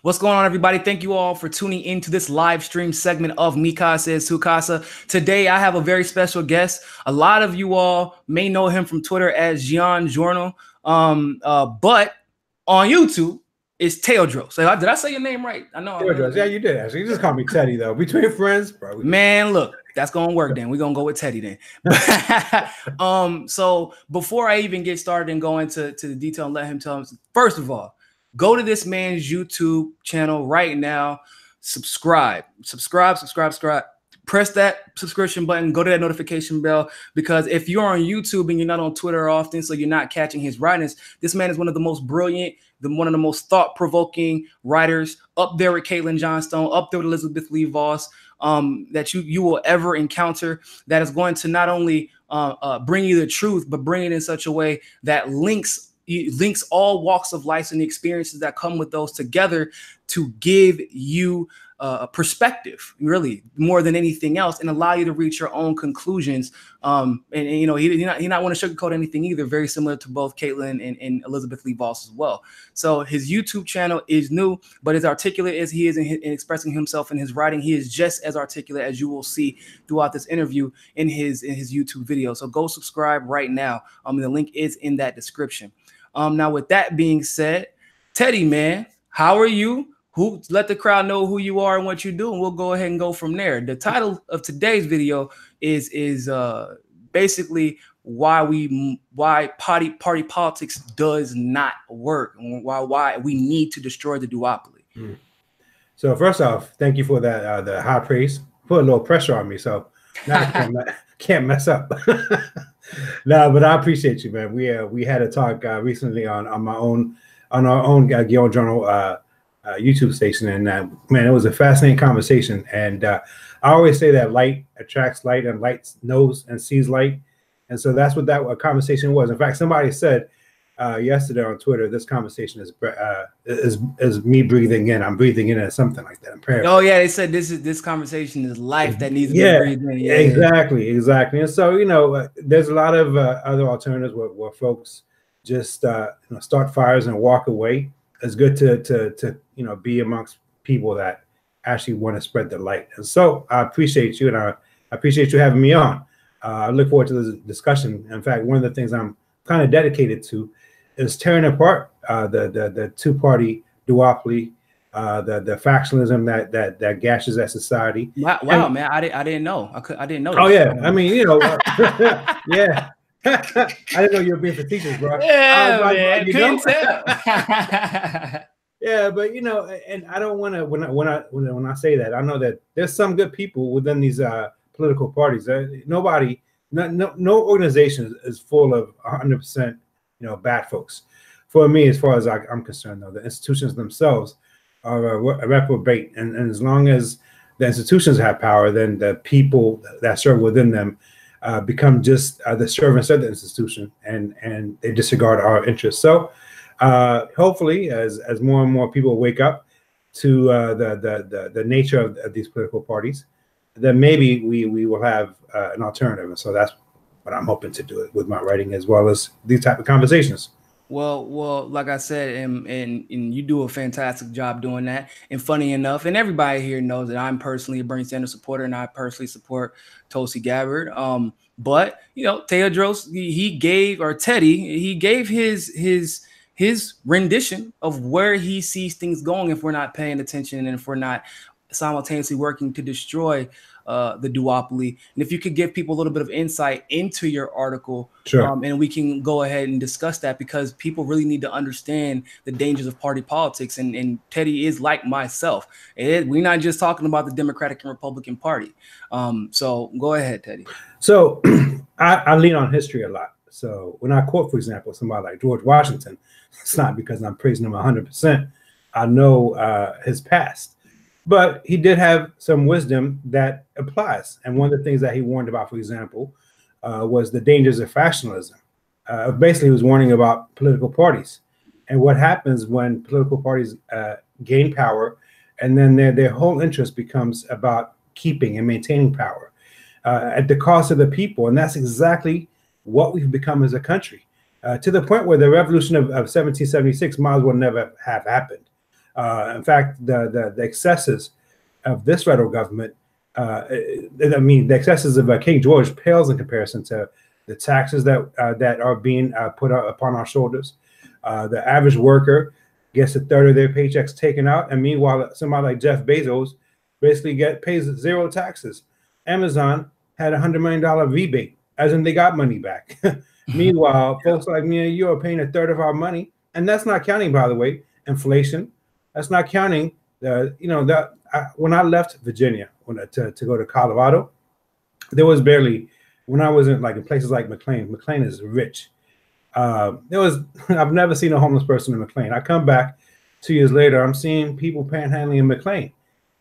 What's going on, everybody? Thank you all for tuning into this live stream segment of Mika Says Sukasa. Today, I have a very special guest. A lot of you all may know him from Twitter as Gian Journal, but on YouTube, it's Teodros. So did I say your name right? I know. Teodros. Yeah, you did. Actually, you just call me Teddy, though. Between friends, bro. Man, look, that's gonna work. Then we're gonna go with Teddy. Then, so before I even get started and go into the detail and let him tell him, first of all, go to this man's YouTube channel right now. Subscribe. Press that subscription button. Go to that notification bell, because if you're on YouTube and you're not on Twitter often, so you're not catching his writings, this man is one of the most brilliant, one of the most thought-provoking writers, up there with Caitlin Johnstone, up there with Elizabeth Lee Voss, that you will ever encounter, that is going to not only bring you the truth, but bring it in such a way that links all walks of life and the experiences that come with those together to give you a perspective, really, more than anything else, and allow you to reach your own conclusions. And you know, he not want to sugarcoat anything either. Very similar to both Caitlin and Elizabeth Lee Voss as well. So his YouTube channel is new, but as articulate as he is in expressing himself in his writing, he is just as articulate as you will see throughout this interview in his YouTube video. So go subscribe right now. The link is in that description. Now, with that being said, Teddy, man, how are you? Let the crowd know who you are and what you do, and we'll go ahead and go from there. The title of today's video is basically why party politics does not work, and why we need to destroy the duopoly. So first off, thank you for that the high praise. Put a little pressure on me, so now I can't mess up. No, but I appreciate you, man. We had a talk recently on our own Guild Journal YouTube station, and man, it was a fascinating conversation. And I always say that light attracts light, and light knows and sees light, and so that's what that conversation was. In fact, somebody said yesterday on Twitter, this conversation is me breathing in. I'm breathing in, or something like that. Oh yeah, they said this conversation is life that needs to be breathed in. Yeah, exactly. And so, you know, there's a lot of other alternatives where folks just start fires and walk away. It's good to be amongst people that actually want to spread the light. And so I appreciate you, and I appreciate you having me on. I look forward to this discussion. In fact, one of the things I'm kind of dedicated to is tearing apart the two-party duopoly, the factionalism that gashes at society. Wow, man, I didn't know. I didn't know. Oh yeah, I mean, you know, yeah. I didn't know you were being facetious, bro. Yeah, man, couldn't tell. Yeah, but you know, and I don't want to. When I say that, I know that there's some good people within these political parties. No organization is full of 100%, bad folks. For me, as far as I'm concerned, though, the institutions themselves are a reprobate, and as long as the institutions have power, then the people that serve within them become just the servants of the institution, and they disregard our interests. So hopefully, as more and more people wake up to the nature of these political parties, then maybe we will have an alternative. And so that's what I'm hoping to do it with my writing, as well as these type of conversations. Well, like I said, and you do a fantastic job doing that. And funny enough, and everybody here knows that I'm personally a Bernie Sanders supporter, and I personally support Tulsi Gabbard. But Teodros, he gave his rendition of where he sees things going if we're not paying attention, and if we're not simultaneously working to destroy the duopoly. And if you could give people a little bit of insight into your article, sure. And we can go ahead and discuss that, because people really need to understand the dangers of party politics. And Teddy is like myself. We're not just talking about the Democratic and Republican Party. So go ahead, Teddy. So I lean on history a lot. So when I quote, for example, somebody like George Washington, it's not because I'm praising him 100%. I know his past. But he did have some wisdom that applies. And one of the things that he warned about, for example, was the dangers of factionalism. Basically, he was warning about political parties and what happens when political parties gain power, and then their whole interest becomes about keeping and maintaining power at the cost of the people. And that's exactly what we've become as a country, to the point where the revolution of 1776 might as well never have happened. In fact, the excesses of this federal government, I mean, the excesses of King George pales in comparison to the taxes that are being put upon our shoulders. The average worker gets a third of their paychecks taken out, and meanwhile, somebody like Jeff Bezos basically pays zero taxes. Amazon had $100 million rebate, as in they got money back. Meanwhile, folks like me and you are paying a third of our money, and that's not counting, by the way, inflation. That's not counting when I left Virginia to go to Colorado, there was barely, when I was in places like McLean. McLean is rich. I've never seen a homeless person in McLean. I come back 2 years later, I'm seeing people panhandling in McLean,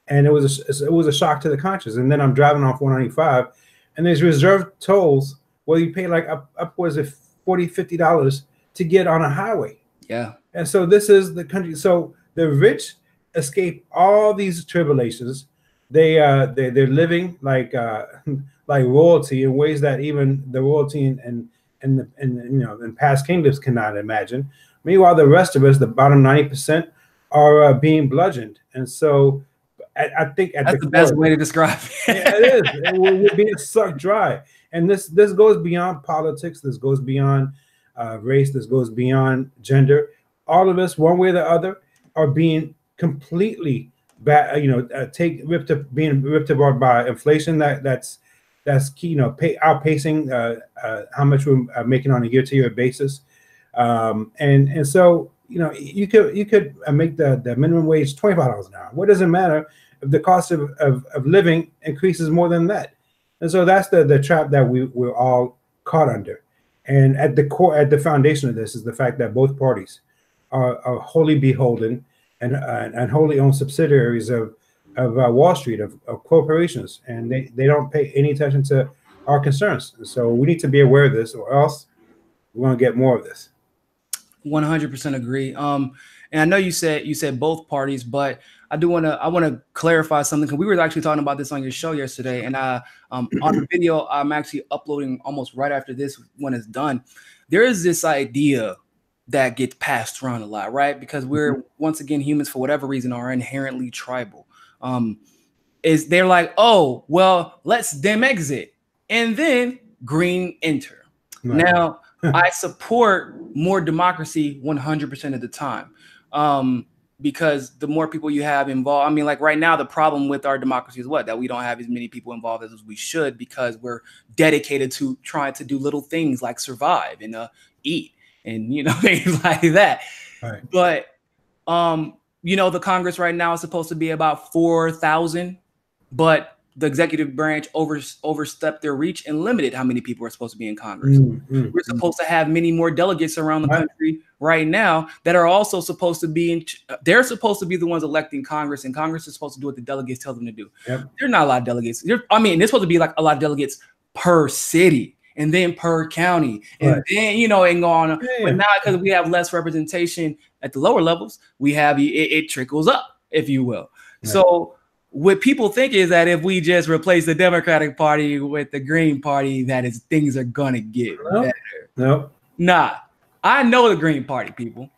and it was a shock to the conscience. And then I'm driving off 195, and there's reserved tolls where you pay like upwards of $40-50 to get on a highway. Yeah. And so this is the country. So the rich escape all these tribulations. They're living like royalty in ways that even the royalty in past kingdoms cannot imagine. Meanwhile, the rest of us, the bottom 90%, are being bludgeoned. And so I think that's the best way to describe it. Yeah, it is. We're being sucked dry. And this goes beyond politics. This goes beyond race. This goes beyond gender. All of us, one way or the other, are being completely being ripped apart by inflation. That's key. Outpacing how much we're making on a year-to-year basis. And so you could make the minimum wage $25 an hour. What does it matter if the cost of living increases more than that? And so that's the trap that we're all caught under. And at the foundation of this is the fact that both parties are wholly beholden and wholly owned subsidiaries of Wall Street, of corporations, and they don't pay any attention to our concerns. And so we need to be aware of this, or else we're going to get more of this. 100% agree. And I know you said both parties, but I want to clarify something, because we were actually talking about this on your show yesterday, and on the video I'm actually uploading almost right after this when it's done. There is this idea that gets passed around a lot, right? Because we're once again, humans for whatever reason are inherently tribal. Is they're like, oh well, let's them exit and then green enter. Right. Now I support more democracy 100% of the time. Because the more people you have involved, I mean, like right now, the problem with our democracy is that we don't have as many people involved as we should, because we're dedicated to trying to do little things like survive and eat and, things like that. Right. But, the Congress right now is supposed to be about 4,000, but the executive branch overstepped their reach and limited how many people are supposed to be in Congress. We're supposed to have many more delegates around the country right now that are also supposed to be they're supposed to be the ones electing Congress, and Congress is supposed to do what the delegates tell them to do. Yep. There's not a lot of delegates. There's supposed to be like a lot of delegates per city and then per county, and then and go on. Yeah. But now, because we have less representation at the lower levels, we have it trickles up, if you will. Right. So what people think is that if we just replace the Democratic Party with the Green Party, things are gonna get better. No. Nah. I know the Green Party people.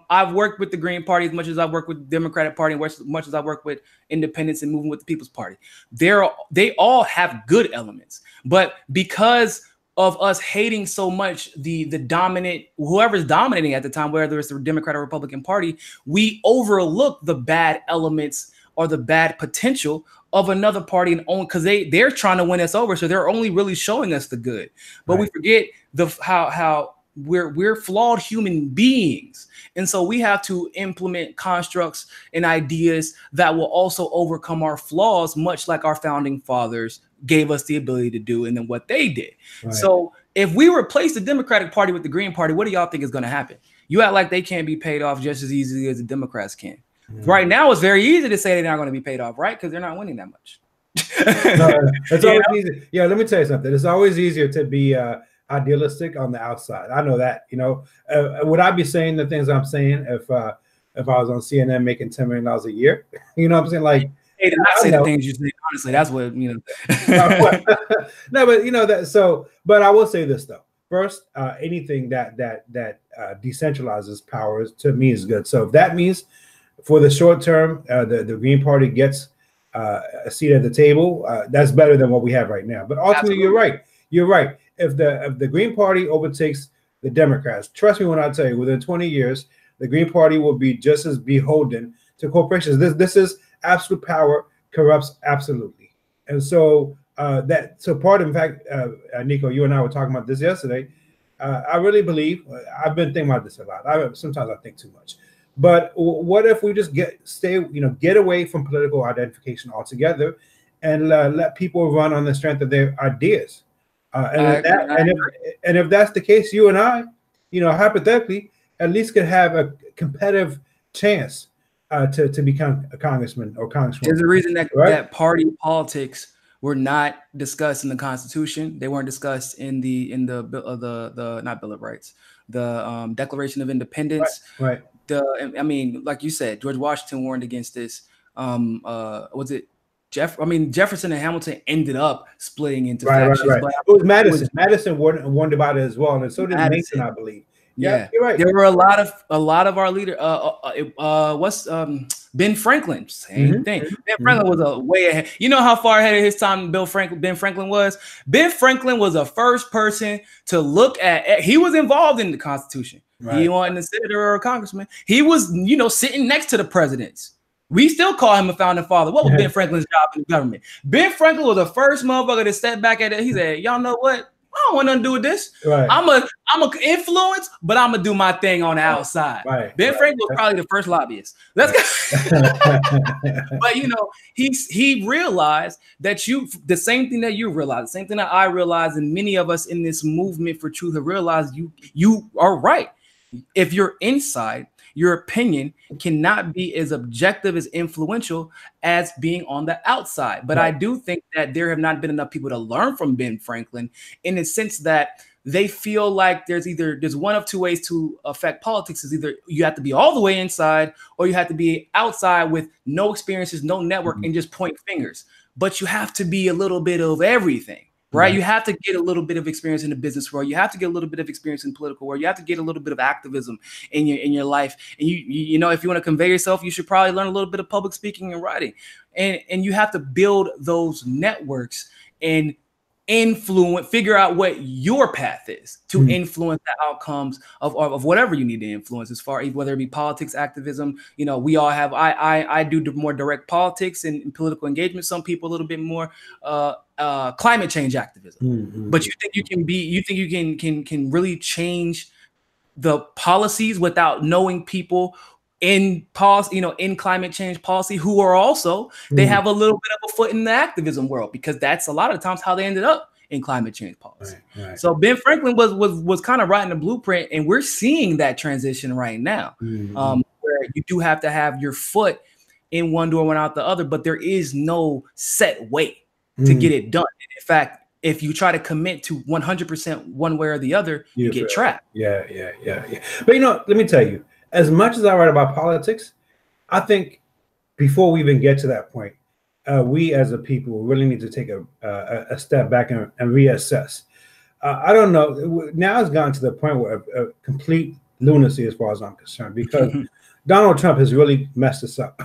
I've worked with the Green Party as much as I've worked with the Democratic Party, as much as I work with independents and moving with the People's Party. They all have good elements, but because of us hating so much the dominant, whoever's dominating at the time, whether it's the Democrat or Republican Party, we overlook the bad elements or the bad potential of another party, and because they're trying to win us over, so they're only really showing us the good. But we forget how we're flawed human beings, and so we have to implement constructs and ideas that will also overcome our flaws, much like our founding fathers gave us the ability to do, and then what they did. Right. So if we replace the Democratic Party with the Green Party, what do y'all think is going to happen? You act like they can't be paid off just as easily as the Democrats can. Right now, it's very easy to say they're not going to be paid off, right? Because they're not winning that much. It's always easy. Yeah, let me tell you something. It's always easier to be idealistic on the outside. I know that. Would I be saying the things I'm saying if I was on CNN making $10 million a year? You know what I'm saying? Like, hey, to not say the things you say. Honestly, that's what No, but that. But I will say this though. First, anything that decentralizes powers to me is good. So if that means for the short term, the Green Party gets a seat at the table. That's better than what we have right now. But ultimately, you're right. You're right. If the Green Party overtakes the Democrats, trust me when I tell you, within 20 years, the Green Party will be just as beholden to corporations. This is absolute power corrupts absolutely. And so part of, in fact, Niko, you and I were talking about this yesterday. I really believe, I've been thinking about this a lot. Sometimes I think too much. But what if we just get away from political identification altogether and let people run on the strength of their ideas? And if that's the case, you and I, hypothetically, at least could have a competitive chance to become a congressman or congresswoman. There's a reason that party politics were not discussed in the Constitution. They weren't discussed in the not Bill of Rights, the Declaration of Independence. Right. I mean, like you said, George Washington warned against this. Was it Jefferson and Hamilton ended up splitting into factions. Right. It was Madison. Madison warned about it as well, and so did Mason, I believe. Yeah, you're right. There were a lot of our leaders. Ben Franklin? Same thing. Ben Franklin was a way ahead. You know how far ahead of his time Ben Franklin was? Ben Franklin was the first person to look at. He was involved in the Constitution. Right. He wasn't a senator or a congressman. He was, sitting next to the presidents. We still call him a founding father. What was Ben Franklin's job in the government? Ben Franklin was the first motherfucker to step back at it. He said, "Y'all know what? I don't want nothing to do with this. Right. I'm a influence, but I'm gonna do my thing on the outside." Right. Ben Franklin was probably the first lobbyist. Let's go. But he realized that the same thing that you realized, the same thing that I realized, and many of us in this movement for truth have realized. You are right. If you're inside, your opinion cannot be as objective, as influential as being on the outside. But I do think that there have not been enough people to learn from Ben Franklin, in the sense that they feel like there's one of two ways to affect politics. Is either you have to be all the way inside, or you have to be outside with no experiences, no network, and just point fingers. But you have to be a little bit of everything. Right. You have to get a little bit of experience in the business world. You have to get a little bit of experience in political world. You have to get a little bit of activism in your life. And you know, if you want to convey yourself, you should probably learn a little bit of public speaking and writing. And you have to build those networks and figure out what your path is to influence the outcomes of whatever you need to influence, as far as whether it be politics, activism. We all have, I do more direct politics and political engagement. Some people a little bit more climate change activism. But you think you can really change the policies without knowing people in policy, in climate change policy, who are also, they have a little bit of a foot in the activism world, because that's a lot of times how they ended up in climate change policy. Right. So Ben Franklin was kind of writing the blueprint, and we're seeing that transition right now, where you do have to have your foot in one door, one out the other, but there is no set way to get it done. And in fact, if you try to commit to 100% one way or the other, you get trapped. Yeah. But let me tell you, as much as I write about politics, I think before we even get to that point, we as a people really need to take a step back and reassess. I don't know. Now it's gotten to the point where a complete lunacy, as far as I'm concerned, because Donald Trump has really messed us up.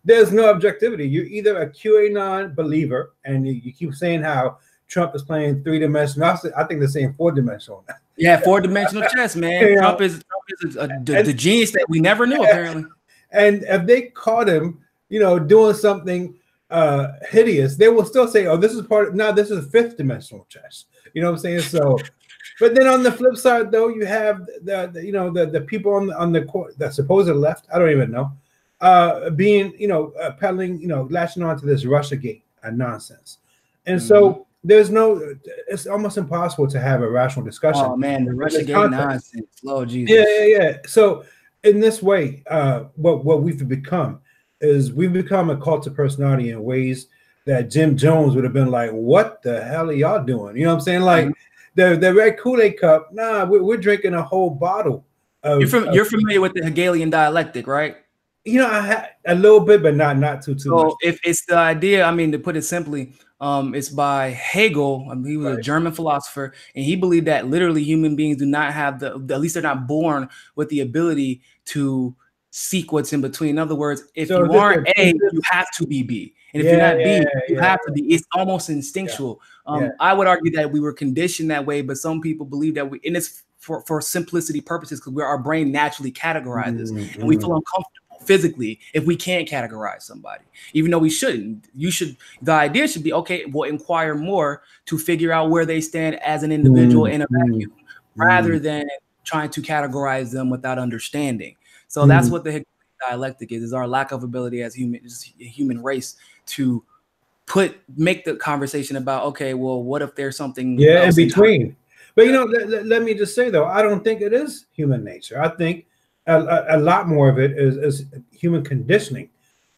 There's no objectivity. You're either a QAnon believer, and you keep saying how Trump is playing three-dimensional. I think they're saying four-dimensional. Yeah, four-dimensional chess, man. Trump is the genius that we never knew, apparently. And if they caught him, doing something hideous, they will still say, "Oh, this is fifth-dimensional chess." You know what I'm saying? So, but then on the flip side, though, you have the people on the court, the supposed left. I don't even know, being peddling, latching on to this Russiagate nonsense, and so. It's almost impossible to have a rational discussion. Oh man, the Russiagate nonsense. Lord Jesus. Yeah. So in this way, what we've become is we've become a cult of personality in ways that Jim Jones would have been like, "What the hell are y'all doing?" You know what I'm saying? Like the red Kool-Aid cup. Nah, we're drinking a whole bottle. You're familiar with the Hegelian dialectic, right? I had a little bit, but not too so much. If it's the idea, to put it simply, it's by Hegel. He was a German philosopher, and he believed that literally human beings do not have at least they're not born with the ability to seek what's in between. In other words, if you aren't A, you have to be B. And if you're not B, you have to be. It's almost instinctual. I would argue that we were conditioned that way, but some people believe that and it's for simplicity purposes, because our brain naturally categorizes, and we feel uncomfortable physically if we can't categorize somebody, even though we shouldn't. The idea should be, okay, we'll inquire more to figure out where they stand as an individual in a vacuum, rather than trying to categorize them without understanding. So that's what the Hegelian dialectic is our lack of ability as human race to make the conversation about, okay, well, what if there's something in between? But let me just say though, I don't think it is human nature. I think a lot more of it is human conditioning.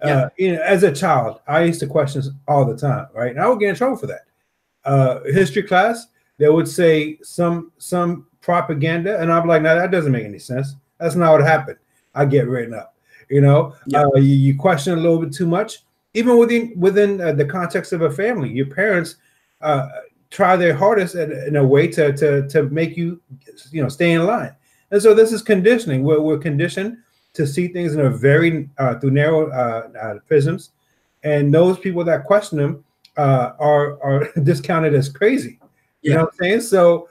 As a child, I used to question all the time, right? And I would get in trouble for that. History class, they would say some propaganda, and I'm like, no, that doesn't make any sense. That's not what happened. I get written up. You question a little bit too much, even within the context of a family. Your parents try their hardest in a way to make you stay in line. And so this is conditioning. We're conditioned to see things in a very through narrow prisms, and those people that question them are discounted as crazy. You know what I'm saying? So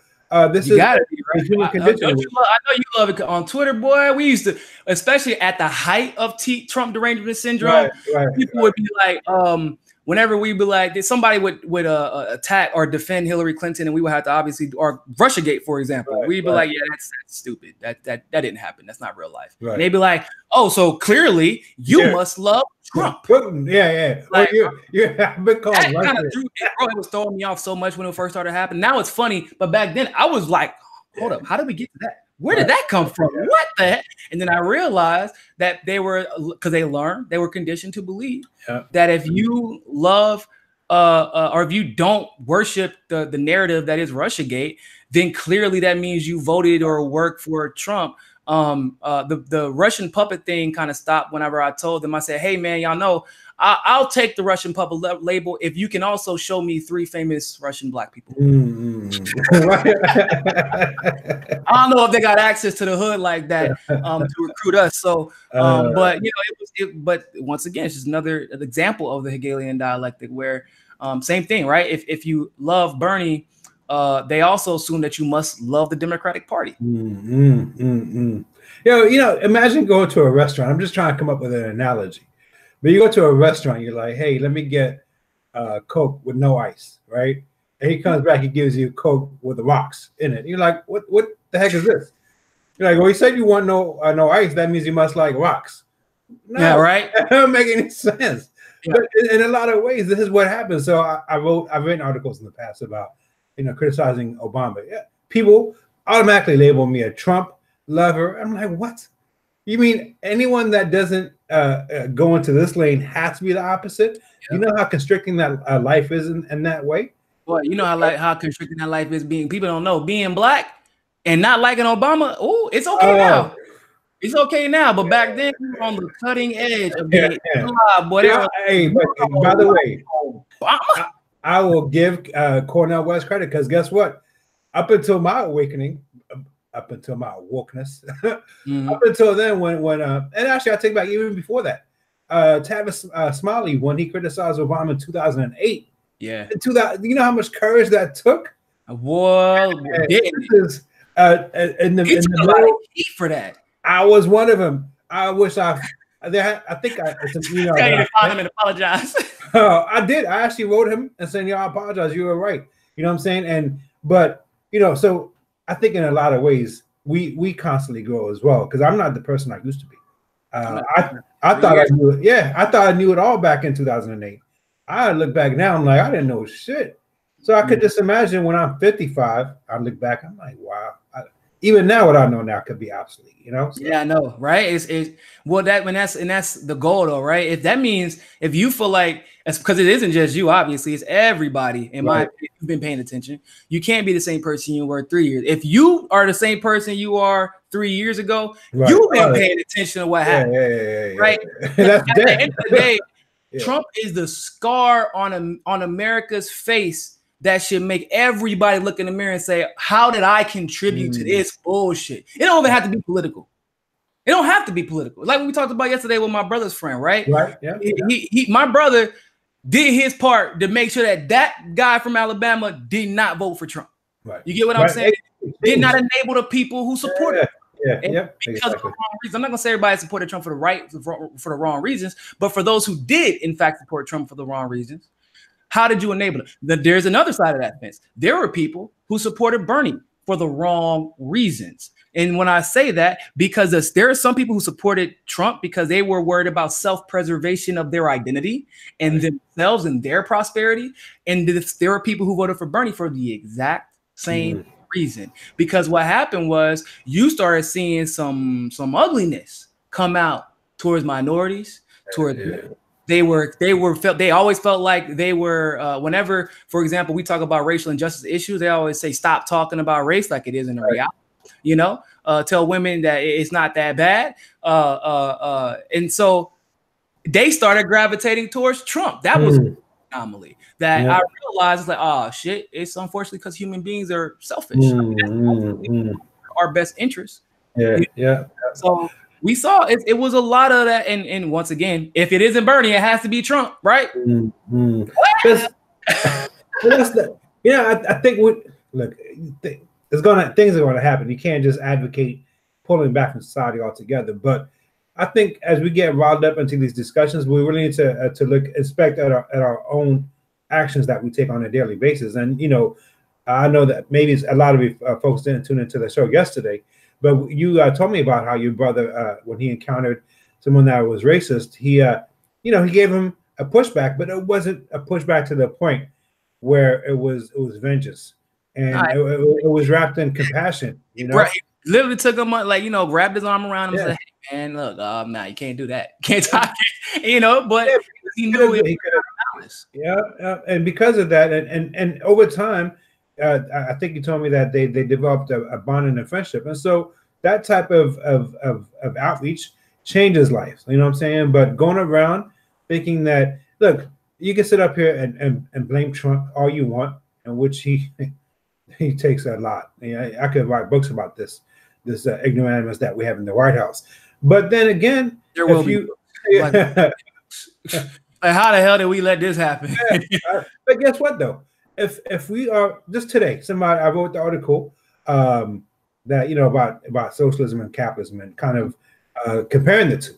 this is gotta be, right? I know you love it on Twitter, boy. We used to, especially at the height of Trump derangement syndrome, people would be like, whenever we'd be like, somebody would attack or defend Hillary Clinton, and we would have to obviously, or Russiagate, for example, we'd be like, yeah, that's stupid. That didn't happen. That's not real life. And they'd be like, oh, so clearly you must love Trump. Yeah. Like, well, you're been called that kind of it was throwing me off so much when it first started happening. Now it's funny, but back then I was like, hold up, how did we get to that? Where did that come from? What the heck? And then I realized that they were conditioned to believe that if you love or if you don't worship the narrative that is Russiagate, then clearly that means you voted or worked for Trump. The Russian puppet thing kind of stopped whenever I told them. I said, hey, man, y'all know I'll take the Russian puppet label if you can also show me 3 famous Russian black people. I don't know if they got access to the hood like that to recruit us. So, but but once again, it's just another example of the Hegelian dialectic where same thing, right? If you love Bernie, they also assume that you must love the Democratic Party. Imagine going to a restaurant. I'm just trying to come up with an analogy. But you go to a restaurant, you're like, hey, let me get Coke with no ice, right? And he comes back, he gives you Coke with the rocks in it. You're like, what the heck is this? You're like, well, you said you want no ice. That means you must like rocks. No, yeah, right. That doesn't make any sense. Yeah. But in a lot of ways, this is what happens. So I've written articles in the past about criticizing Obama. Yeah, people automatically label me a Trump lover. I'm like, what? You mean anyone that doesn't go into this lane has to be the opposite? Yep. You know how constricting that life is in that way? Well, you know how constricting that life is people don't know. Being black and not liking Obama, it's okay now. It's okay now, but back then we were on the cutting edge of being whatever. Hey, but by the way, I will give Cornel West credit, because guess what? Up until my awakening, up until my wokeness, up until then, when and actually I take back even before that, Tavis Smiley, when he criticized Obama in 2008. Yeah. You know how much courage that took? Well, this is in the middle for that. I was one of them. I wish I think I apologize. I did. I actually wrote him and said, I apologize. You were right. You know what I'm saying? But so I think in a lot of ways we constantly grow as well, because I'm not the person I used to be. I thought I knew it. Yeah, I thought I knew it all back in 2008. I look back now, I'm like, I didn't know shit. So I could just imagine when I'm 55, I look back, I'm like, wow. Even now, what I know now could be obsolete, So. Yeah, I know, right? That's the goal, though, right? If that means if you feel like, because it isn't just you, obviously, it's everybody. In my opinion, you've been paying attention. You can't be the same person you were 3 years. If you are the same person you are 3 years ago, you've been paying attention to what happened, right? That's at the end of the day, Trump is the scar on America's face that should make everybody look in the mirror and say, how did I contribute to this bullshit? It don't even have to be political. It don't have to be political. Like we talked about yesterday with my brother's friend, right? Right. Yeah. My brother did his part to make sure that guy from Alabama did not vote for Trump. Right. You get what I'm saying? Did not enable the people who supported Trump. Yeah. Because of the wrong reasons. I'm not gonna say everybody supported Trump for the wrong reasons, but for those who did in fact support Trump for the wrong reasons, how did you enable it? There's another side of that fence. There were people who supported Bernie for the wrong reasons. And when I say that, because there are some people who supported Trump because they were worried about self-preservation of their identity and themselves and their prosperity. And there were people who voted for Bernie for the exact same reason. Because what happened was you started seeing some ugliness come out towards minorities, towards they always felt like they were whenever, for example, we talk about racial injustice issues, they always say stop talking about race like it is in reality. You know, tell women that it's not that bad. And so they started gravitating towards Trump. That was an anomaly that I realized. It's like, oh shit, it's unfortunately because human beings are selfish. Our best interest. So we saw it was a lot of that. And once again, if it isn't Bernie, it has to be Trump, right? I think things are going to happen. You can't just advocate pulling back from society altogether. But I think as we get riled up into these discussions, we really need to inspect at our own actions that we take on a daily basis. And I know that maybe a lot of you folks didn't tune into the show yesterday, but you told me about how your brother, when he encountered someone that was racist, he gave him a pushback, but it wasn't a pushback to the point where it was vengeance. And it was wrapped in compassion, Right. He literally took him grabbed his arm around him and said, "Hey, man, look, nah, you can't do that. Can't talk." But he knew it was and because of that, and over time, I think you told me that they developed a bond and a friendship, and so that type of outreach changes lives. You know what I'm saying? But going around thinking that, look, you can sit up here and blame Trump all you want, in which he takes a lot. I could write books about this ignoramus that we have in the White House. But then again, there will be. Like, how the hell did we let this happen? But guess what though? If we are just today, I wrote the article that about socialism and capitalism and kind of comparing the two.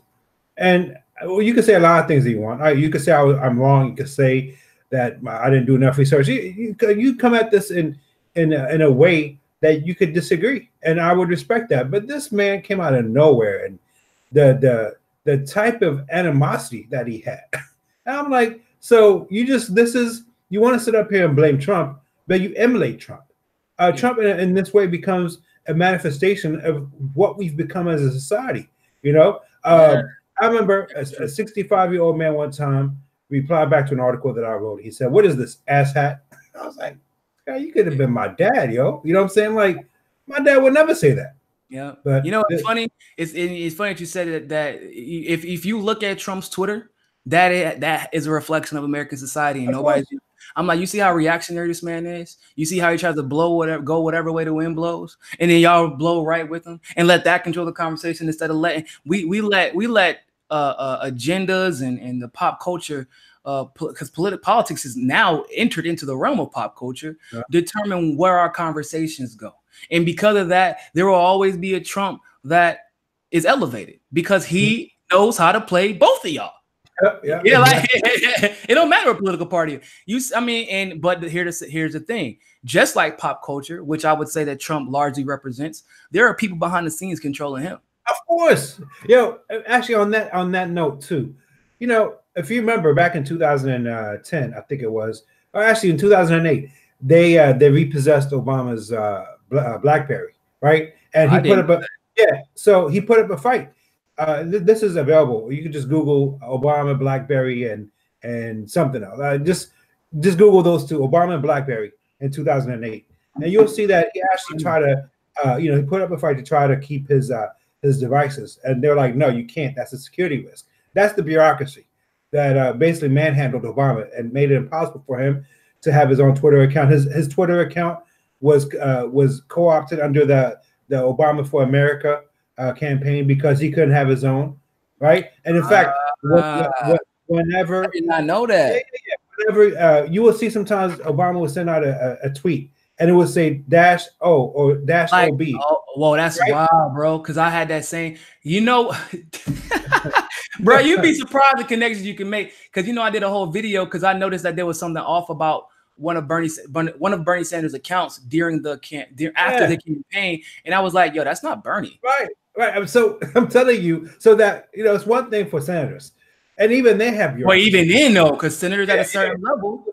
And you can say a lot of things that you want. You could say I'm wrong. You could say that I didn't do enough research. You come at this in a way that you could disagree, and I would respect that. But this man came out of nowhere, and the type of animosity that he had, and I'm like, so you want to sit up here and blame Trump, but you emulate Trump. Trump in this way becomes a manifestation of what we've become as a society. I remember a 65-year-old man one time replied back to an article that I wrote. He said, "What is this ass hat?" I was like, "God, you could have been my dad, yo." You know what I'm saying? Like, my dad would never say that. Yeah, but it's funny. It's funny that you said that if you look at Trump's Twitter, that is a reflection of American society, and nobody's. I'm like, you see how reactionary this man is. You see how he tries to go whatever way the wind blows, and then y'all blow right with him and let that control the conversation instead of letting we let agendas and the pop culture. Because politics is now entered into the realm of pop culture, determine where our conversations go. And because of that, there will always be a Trump that is elevated because he knows how to play both of y'all. It don't matter what political party but here's the thing. Just like pop culture, which I would say that Trump largely represents, there are people behind the scenes controlling him. Of course. Actually on that note too, if you remember back in 2010, I think it was, or actually in 2008, they repossessed Obama's BlackBerry, right? And so he put up a fight. This is available. You can just Google Obama BlackBerry and something else. Just Google those two, Obama and BlackBerry in 2008, and you'll see that he actually tried to, he put up a fight to try to keep his devices, and they're like, no, you can't. That's a security risk. That's the bureaucracy that basically manhandled Obama and made it impossible for him to have his own Twitter account. His Twitter account was co-opted under the Obama for America campaign because he couldn't have his own, right? And in fact, whenever I did not know that. Whenever you will see sometimes Obama will send out a tweet and it would say -O or -OB. Oh, well, that's right? Wild, bro. Because I had that same, bro, you'd be surprised the connections you can make. Because I did a whole video because I noticed that there was something off about one of Bernie Sanders' accounts during the after the campaign, and I was like, yo, that's not Bernie. Right. So I'm telling you, so that it's one thing for senators, and even they have your. Well, even then, though, because senators at a certain level.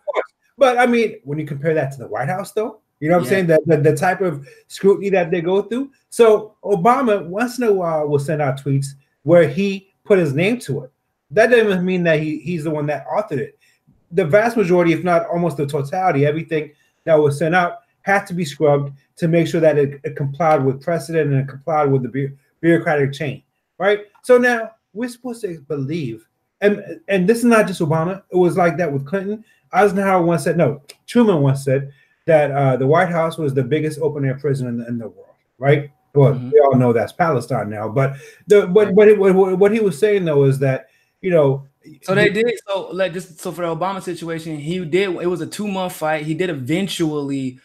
But I mean, when you compare that to the White House, though, you know what I'm saying? That the type of scrutiny that they go through. So Obama once in a while will send out tweets where he put his name to it. That doesn't mean that he's the one that authored it. The vast majority, if not almost the totality, everything that was sent out had to be scrubbed to make sure that it complied with precedent and it complied with the bureaucratic chain, right? So now we're supposed to believe, and this is not just Obama. It was like that with Clinton. Eisenhower once said, no, Truman once said that the White House was the biggest open-air prison in the world, right? Well, we all know that's Palestine now, but what he was saying though is that So they did. So for the Obama situation, it was a 2-month fight. He did eventually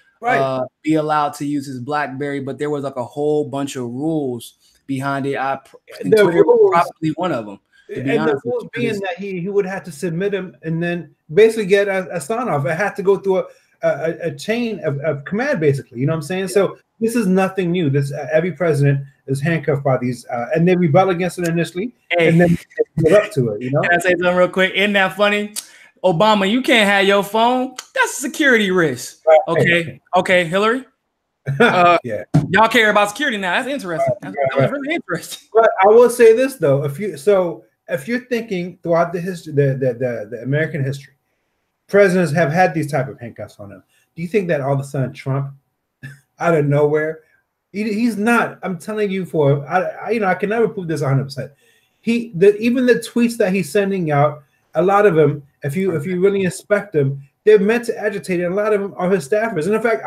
be allowed to use his BlackBerry, but there was like a whole bunch of rules behind it. I think Twitter was probably one of them. And the rules being that he would have to submit them and then basically get a sign off. It had to go through a chain of command, basically. You know what I'm saying? Yeah. So this is nothing new. This every president is handcuffed by these, and they rebel against it initially, and then they get up to it. Can I say something real quick? Isn't that funny? Obama, you can't have your phone. That's a security risk. Right. Okay, Hillary. Y'all care about security now. That's interesting. That was really interesting. But I will say this though: if you're thinking throughout the history, the American history, presidents have had these type of handcuffs on them. Do you think that all of a sudden Trump, out of nowhere, he's not? I'm telling you, I can never prove this 100%. Even the tweets that he's sending out, a lot of them, if you really inspect them, they're meant to agitate, and a lot of them are his staffers. And in fact,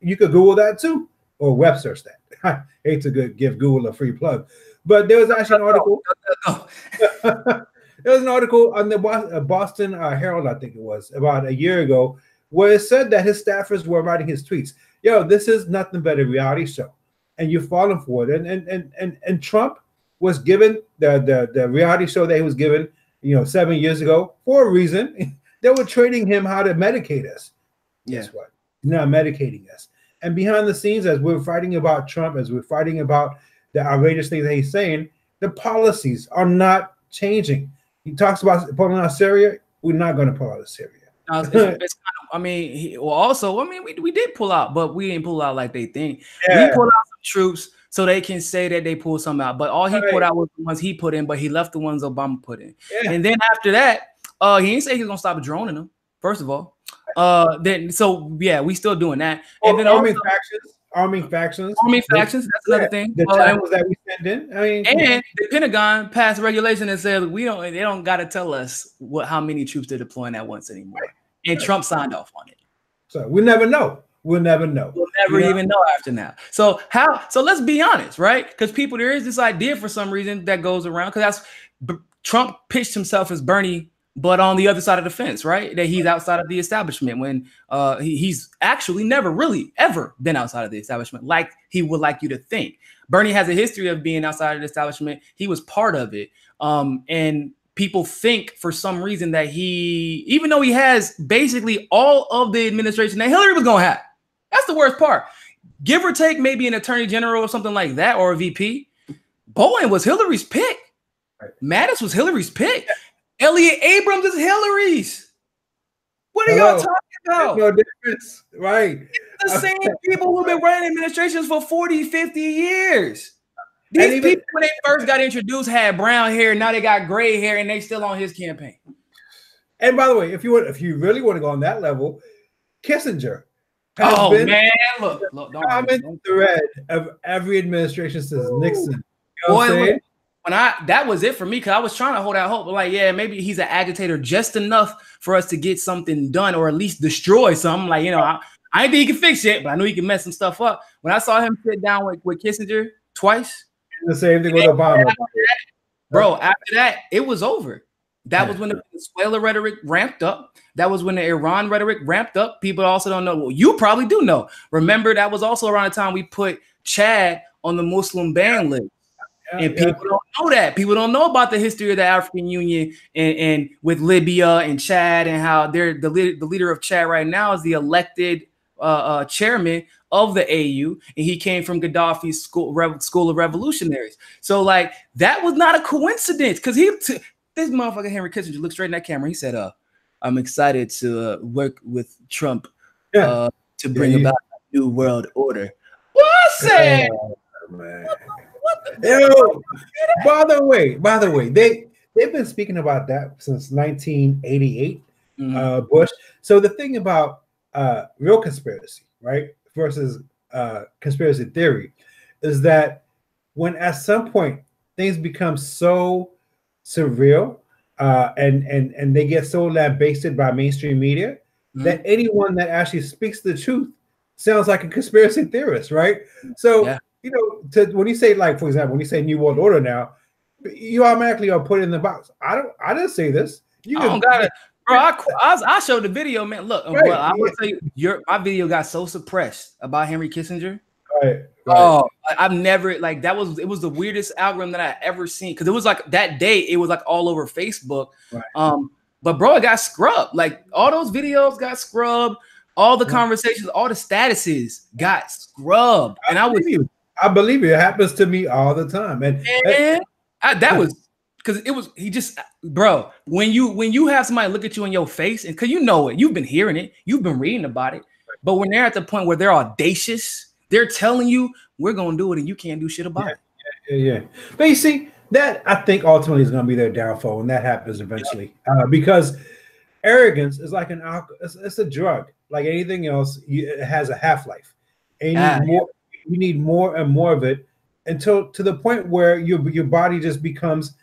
you could Google that too, or web search that. I hate to give Google a free plug, but there was actually an article. There was an article on the Boston Herald, I think it was, about a year ago, where it said that his staffers were writing his tweets. Yo, this is nothing but a reality show, and you're falling for it. And Trump was given the reality show that he was given, 7 years ago for a reason. They were training him how to medicate us. Guess what? Not medicating us. And behind the scenes, as we're fighting about Trump, as we're fighting about the outrageous things that he's saying, the policies are not changing. He talks about pulling out Syria. We're not going to pull out of Syria. We did pull out, but we didn't pull out like they think. Yeah. We pulled out some troops so they can say that they pulled some out. But all he put out was the ones he put in, but he left the ones Obama put in. Yeah. And then after that, he didn't say he was going to stop droning them, first of all. We still doing that. And then arming factions. That's another thing. The titles that we send in. And the Pentagon passed regulation that says they don't got to tell us how many troops they're deploying at once anymore. Right. And Trump signed off on it. So we never know. We'll never know. We'll never even know after now. So let's be honest, right? Because there is this idea for some reason that goes around, because Trump pitched himself as Bernie, but on the other side of the fence, right? That he's outside of the establishment, when he's actually never really ever been outside of the establishment like he would like you to think. Bernie has a history of being outside of the establishment. He was part of it. And people think for some reason that even though he has basically all of the administration that Hillary was going to have, that's the worst part. Give or take maybe an attorney general or something like that, or a VP. Bowen was Hillary's pick. Right. Mattis was Hillary's pick. Elliot Abrams is Hillary's. What are y'all talking about? There's no difference, right? It's the same people who've been running administrations for 40, 50 years. These people, when they first got introduced, had brown hair. Now they got gray hair, and they still on his campaign. And by the way, if you really want to go on that level, Kissinger has been look, common thread of every administration since Nixon. You know what I'm saying? That was it for me, because I was trying to hold out hope. But maybe he's an agitator just enough for us to get something done, or at least destroy something. I ain't think he can fix it, but I knew he can mess some stuff up. When I saw him sit down with Kissinger twice, The same thing with Obama. Bro, after that, it was over. That was when the Venezuela rhetoric ramped up. That was when the Iran rhetoric ramped up. People also don't know. Well, you probably do know. Remember, that was also around the time we put Chad on the Muslim ban list. And people don't know that. People don't know about the history of the African Union and with Libya and Chad, and how they're the leader of Chad right now is the elected chairman of the AU, and he came from Gaddafi's school of revolutionaries. So like that was not a coincidence, because this motherfucker Henry Kissinger looked straight in that camera. He said, "I'm excited to work with Trump to bring about a new world order." What's that? Man. Yo, by the way, they've been speaking about that since 1988, Bush. So the thing about real conspiracy, right, versus conspiracy theory, is that when at some point things become so surreal and they get so lambasted by mainstream media that anyone that actually speaks the truth sounds like a conspiracy theorist, right? So. You know, when you say, like, for example, when you say New World Order now, you automatically are put in the box. I didn't say this. You don't got it, bro. I showed the video, man. Look, bro, I will tell you, my video got so suppressed about Henry Kissinger. Right. Oh, I've never, like, it was the weirdest algorithm that I ever seen, because it was like that day, it was like all over Facebook. Right. But bro, it got scrubbed. Like all those videos got scrubbed. All the conversations, all the statuses got scrubbed, and I believe it happens to me all the time, and that was because he just, bro. When you have somebody look at you in your face, and because you know it, you've been hearing it, you've been reading about it, but when they're at the point where they're audacious, they're telling you we're gonna do it, and you can't do shit about it. Yeah. But you see, that I think ultimately is gonna be their downfall, and that happens eventually, because arrogance is like an alcohol. It's a drug, like anything else. It has a half-life, and you need more. You need more and more of it until to the point where your body just becomes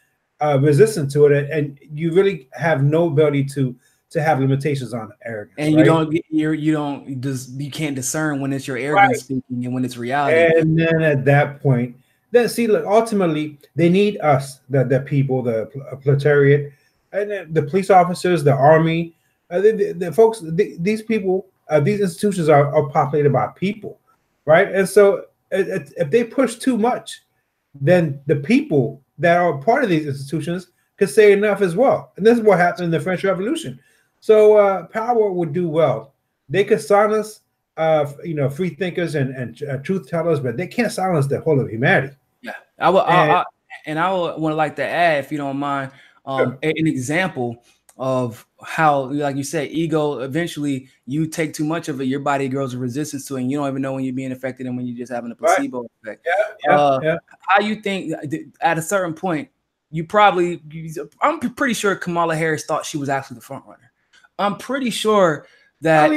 resistant to it, and you really have no ability to have limitations on arrogance. And you can't discern when it's your arrogance speaking and when it's reality. And then at that point, look, ultimately they need us, the people, the proletariat, and the police officers, the army, the folks. These people, these institutions are populated by people. Right. And so if they push too much, then the people that are part of these institutions could say enough as well. And this is what happened in the French Revolution. So power would do well. They could silence, free thinkers and truth tellers, but they can't silence the whole of humanity. Yeah, I would want to like to add, if you don't mind, an example of how, like you said, ego, eventually you take too much of it, your body grows a resistance to it, and you don't even know when you're being affected and when you're just having a placebo effect. How you think at a certain point, I'm pretty sure Kamala Harris thought she was actually the front runner. I'm pretty sure that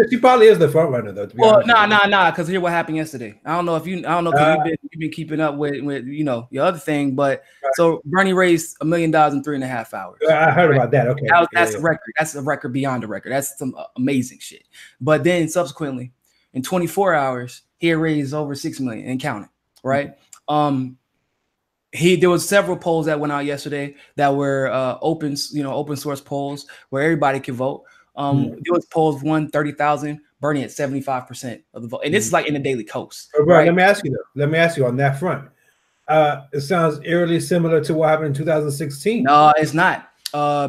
she probably is the front runner though. Well, nah, because here's what happened yesterday. I don't know because you've been keeping up with your other thing, but so Bernie raised $1 million in 3.5 hours. I heard about that. Okay, that's a record. That's a record beyond a record. That's some amazing shit. But then subsequently, in 24 hours, he had raised over $6 million and counting. Right. There was several polls that went out yesterday that were open source polls where everybody could vote. There was polls 30,000, Bernie at 75% of the vote, and this is like in the Daily Coast. Right? Let me ask you on that front. It sounds eerily similar to what happened in 2016. No, it's not.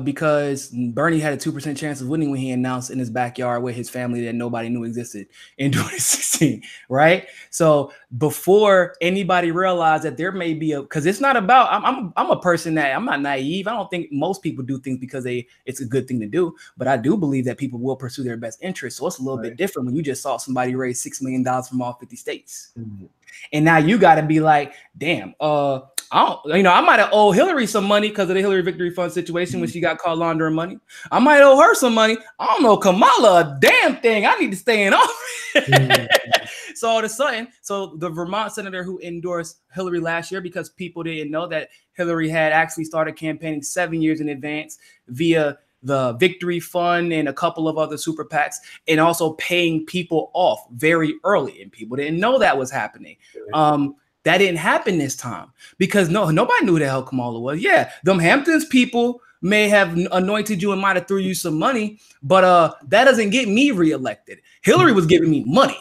Because Bernie had a 2% chance of winning when he announced in his backyard with his family that nobody knew existed in 2016, right? So before anybody realized that there may be because it's not about, I'm a person that I'm not naive. I don't think most people do things because it's a good thing to do, but I do believe that people will pursue their best interest. So it's a little bit different when you just saw somebody raise $6 million from all 50 states. Mm-hmm. And now you got to be like, damn, I might have owed Hillary some money because of the Hillary Victory Fund situation when she got caught laundering money. I might owe her some money. I don't know Kamala a damn thing. I need to stay in office. So all of a sudden, the Vermont senator who endorsed Hillary last year, because people didn't know that Hillary had actually started campaigning 7 years in advance via the Victory Fund and a couple of other super PACs, and also paying people off very early, and people didn't know that was happening. That didn't happen this time because nobody knew who the hell Kamala was. Yeah, them Hamptons people may have anointed you and might have threw you some money, but that doesn't get me reelected. Hillary was giving me money.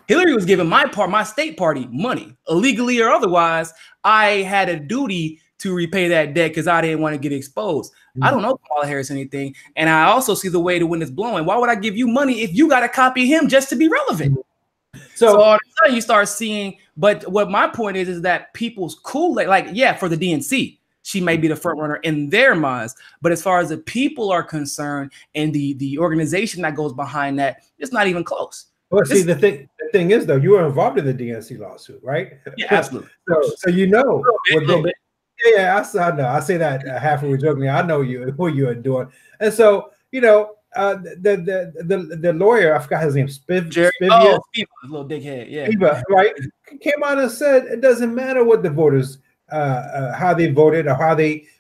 Hillary was giving my state party money, illegally or otherwise. I had a duty to repay that debt because I didn't want to get exposed. I don't know Kamala Harris anything, and I also see the way the wind is blowing. Why would I give you money if you got to copy him just to be relevant? So all of a sudden you start seeing, but what my point is that people's Kool-Aid, like, yeah, for the DNC, she may be the front runner in their minds, but as far as the people are concerned and the organization that goes behind that, it's not even close. Well, see, the thing is, though, you were involved in the DNC lawsuit, right? Yeah, absolutely. So you know what yeah, I know. I say that halfway jokingly. I know who you are doing, and so you know the lawyer, I forgot his name, Spivia, little dickhead, yeah, Spivia, right, came out and said it doesn't matter what the voters, how they voted or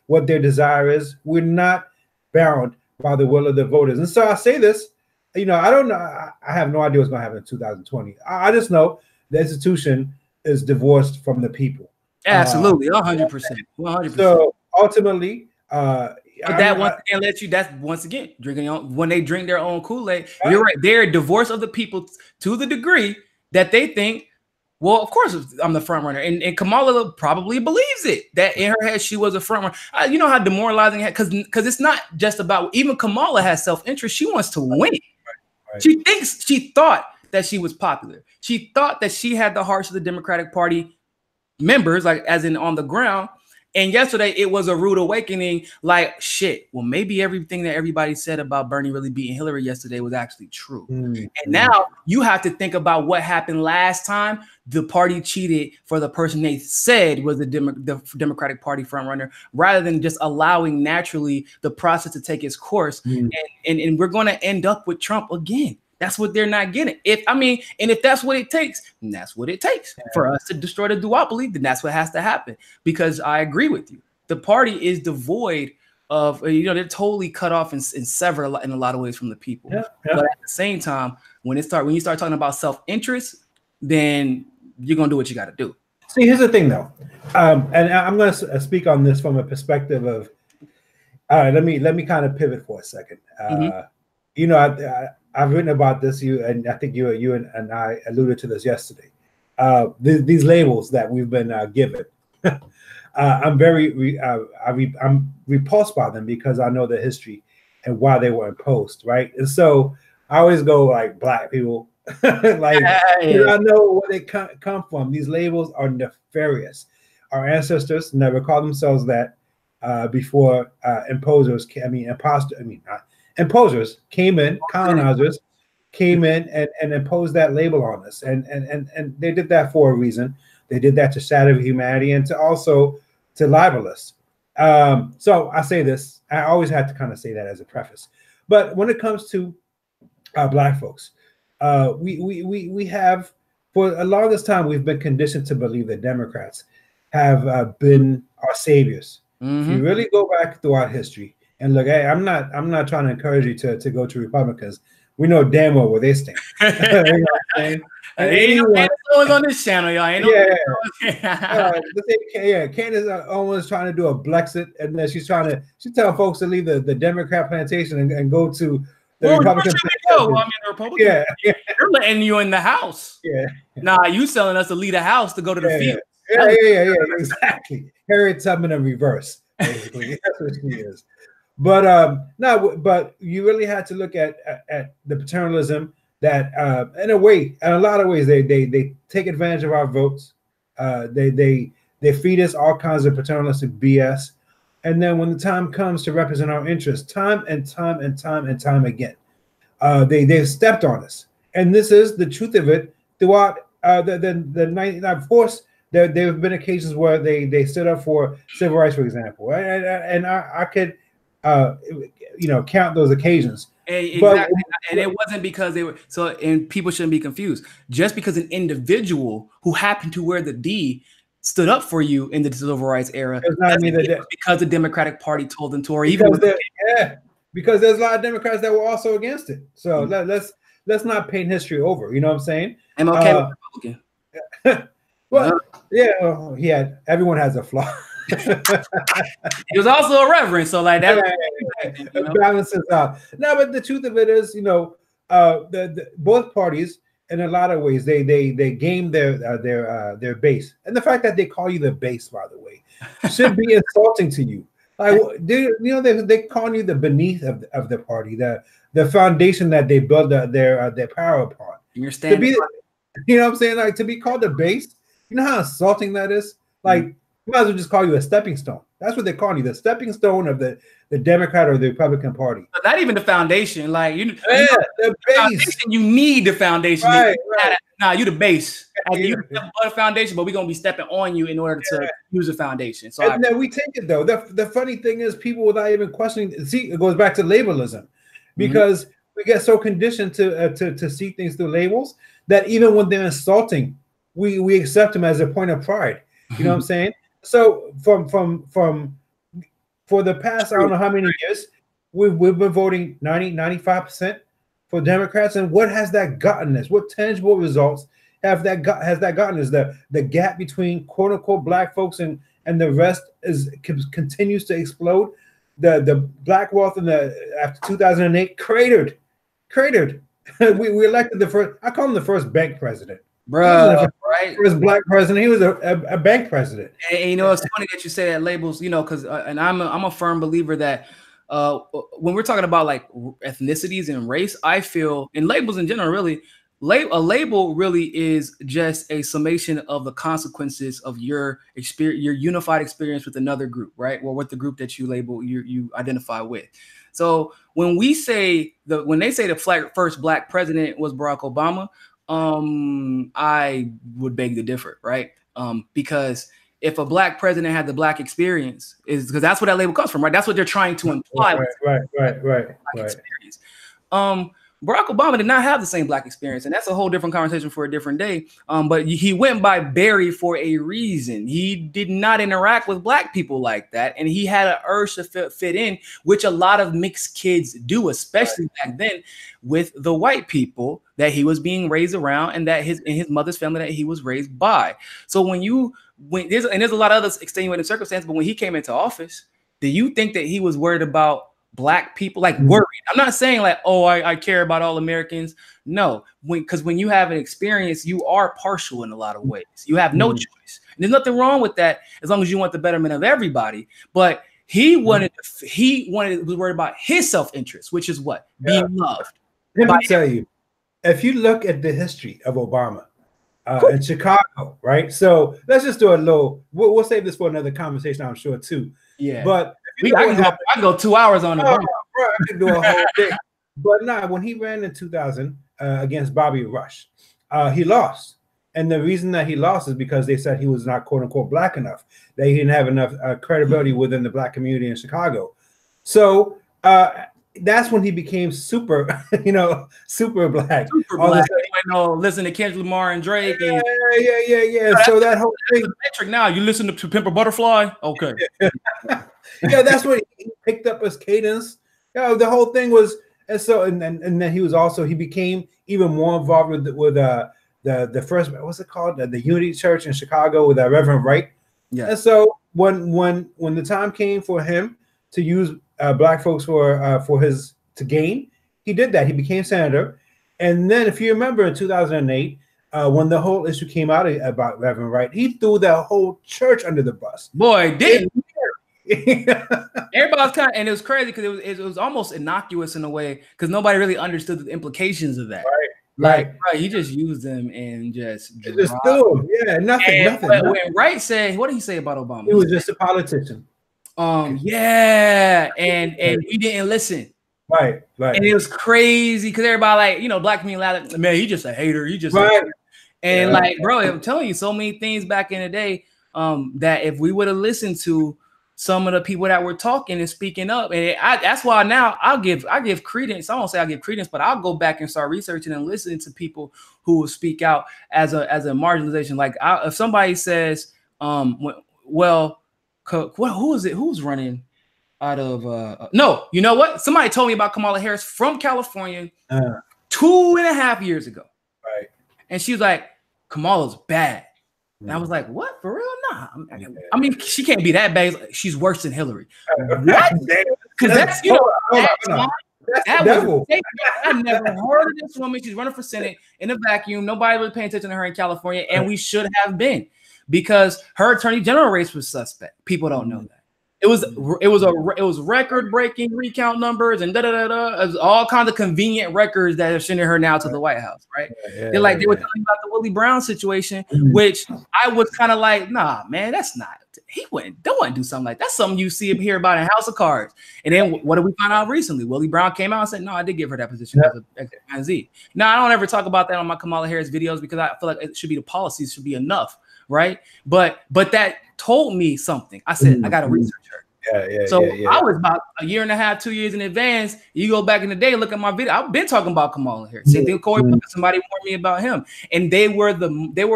what their desire is. We're not bound by the will of the voters, and so I say this. You know, I don't know. I have no idea what's going to happen in 2020. I just know the institution is divorced from the people. Absolutely, 100%, 100%. So ultimately, but that once again lets you. That's once again drinking when they drink their own Kool-Aid. Right. You're right. They're divorced of the people to the degree that they think, well, of course I'm the front runner, and Kamala probably believes it. That in her head she was a front runner. You know how demoralizing it, because it's not just about, even Kamala has self-interest. She wants to win. Right. She thought that she was popular. She thought that she had the hearts of the Democratic Party members, like as in on the ground. And yesterday it was a rude awakening, like, shit, well, maybe everything that everybody said about Bernie really beating Hillary yesterday was actually true. And now you have to think about what happened last time. The party cheated for the person they said was the Democratic Party frontrunner, rather than just allowing naturally the process to take its course. And we're going to end up with Trump again. That's what they're not getting. If that's what it takes, then that's what it takes for us to destroy the duopoly. Then that's what has to happen. Because I agree with you, the party is devoid of, they're totally cut off and severed in a lot of ways from the people. But at the same time, when you start talking about self-interest, then you're gonna do what you got to do. See, here's the thing, though, and I'm going to speak on this from a perspective of. Let me kind of pivot for a second. I've written about this, and I think you and I alluded to this yesterday. These labels that we've been given, I'm I'm repulsed by them because I know the history and why they were imposed, right? And so I always go like black people, like I know where they come from. These labels are nefarious. Our ancestors never called themselves that before imposers came in, colonizers came in and imposed that label on us. And they did that for a reason. They did that to shadow humanity and to also to libel us. So I say this, I always have to kind of say that as a preface. But when it comes to black folks, we have, for the longest time, we've been conditioned to believe that Democrats have been our saviors. If you really go back throughout history, and look, hey, I'm not trying to encourage you to go to Republicans. We know damn well where they stand. You know what I'm saying? Ain't no on this channel, y'all. Ain't Candace almost trying to do a Blexit, and then she's telling folks to leave the Democrat plantation and go to the Republican plantation. Well, I mean, the Republican. Yeah. They're letting you in the house. Yeah. Nah, you selling us to leave the house to go to the field. Yeah, exactly. Harriet Tubman in reverse, basically. That's what she is. But you really had to look at the paternalism that, in a lot of ways, they take advantage of our votes. They feed us all kinds of paternalistic BS, and then when the time comes to represent our interests, time and time again, they've stepped on us. And this is the truth of it throughout the 99. Of course, there have been occasions where they stood up for civil rights, for example, and I could. Count those occasions. Exactly. And it wasn't because they were and people shouldn't be confused. Just because an individual who happened to wear the D stood up for you in the civil rights era, because the Democratic Party told them to, or because there's a lot of Democrats that were also against it. So let's not paint history over. You know what I'm saying? I'm okay with Republican. Well, yeah, everyone has a flaw. He was also a reverend, so like that balances out. No, but the truth of it is, the both parties in a lot of ways they game their base, and the fact that they call you the base, by the way, should be insulting to you. Like, they call you the beneath of the party, the foundation that they build their power upon. You're standing. You know what I'm saying? Like, to be called the base, you know how insulting that is? Like, might as well just call you a stepping stone. That's what they call you, the stepping stone of the Democrat or the Republican Party. But not even the foundation. Like the base. You need the foundation. Right. Nah, you the base. You the foundation, but we're gonna be stepping on you in order to use the foundation. So then we take it though. The funny thing is, people without even questioning. See, it goes back to labelism, because we get so conditioned to see things through labels that even when they're insulting, we accept them as a point of pride. You know what I'm saying? So for the past, I don't know how many years, we've been voting 95% for Democrats. And what has that gotten us? What tangible results has that gotten us? The gap between quote unquote black folks and the rest continues to explode. The black wealth after 2008 cratered. we elected the first, I call him the first bank president. Bro, right? First black president. He was a bank president. And it's funny that you say that labels, because and I'm a firm believer that when we're talking about like ethnicities and race, I feel, and labels in general, really, a label really is just a summation of the consequences of your experience, your unified experience with another group, right? Or with the group that you label, you identify with. So when they say the first black president was Barack Obama, I would beg to differ, right? Because if a black president had the black experience, is because that's where that label comes from, right? That's what they're trying to imply. Right. Experience. Barack Obama did not have the same black experience, and that's a whole different conversation for a different day. But he went by Barry for a reason. He did not interact with black people like that, and he had an urge to fit in, which a lot of mixed kids do, especially back then, with the white people that he was being raised around, and that his mother's family that he was raised by. So there's a lot of other extenuating circumstances, but when he came into office, do you think that he was worried about black people, like worried? I'm not saying like, oh, I care about all Americans. No, because when you have an experience, you are partial in a lot of ways. You have no choice. And there's nothing wrong with that as long as you want the betterment of everybody. But he was worried about his self-interest, which is what? Being loved. Let me tell you, if you look at the history of Obama in Chicago, right? So let's just do a little, we'll save this for another conversation, I'm sure, too. Yeah. But I can go 2 hours on it. I can do a whole thing. But when he ran in 2000 against Bobby Rush, he lost. And the reason that he lost is because they said he was not, quote unquote, black enough, that he didn't have enough credibility within the black community in Chicago. So that's when he became super black. Super black. Listen to Kendrick Lamar and Drake. Yeah. So that whole thing. Metric now. You listen to Pimp a Butterfly? Okay. Yeah, that's what he picked up as cadence. The whole thing was, and then he became even more involved with the first, what's it called, the Unity Church in Chicago with Reverend Wright. Yeah. And so when the time came for him to use black folks to gain, he did that. He became senator, and then if you remember in 2008. When the whole issue came out about Reverend Wright, he threw that whole church under the bus. Boy, didn't everybody was kind of, and it was crazy because it was almost innocuous in a way because nobody really understood the implications of that. Right. He just used them and just threw them. Yeah, nothing. When Wright said, what did he say about Obama? He was just a politician. Yeah, and we didn't listen. Right. And it was crazy because everybody black community, man, he just a hater. He just a hater. And bro, I'm telling you, so many things back in the day that if we would have listened to some of the people that were talking and speaking up, and that's why now I'll give credence. I won't say I give credence, but I'll go back and start researching and listening to people who will speak out as a marginalization. Like if somebody says, who is it? Who's running out of? No, you know what? Somebody told me about Kamala Harris from California 2.5 years ago. Right. And she was like, Kamala's bad. And I was like, what? For real? Nah. I mean, she can't be that bad. She's worse than Hillary. What? Because that's, you know, that was I never heard of this woman. She's running for Senate in a vacuum. Nobody was paying attention to her in California, and we should have been, because her attorney general race was suspect. People don't know that. It was record-breaking recount numbers and all kinds of convenient records that are sending her now to the White House, right? They were telling about the Willie Brown situation, which I was kind of like, nah, man, that's not. He wouldn't do something like that. That's something you see him hear about in House of Cards. And then what did we find out recently? Willie Brown came out and said, no, I did give her that position as X, Y, and Z. Now, I don't ever talk about that on my Kamala Harris videos because I feel like it should be the policies should be enough, right? But that told me something. I said, I got to research her. I was about a year and a half, 2 years in advance. You go back in the day, look at my video. I've been talking about Kamala Harris. Same thing, Corey. Somebody warned me about him, and they were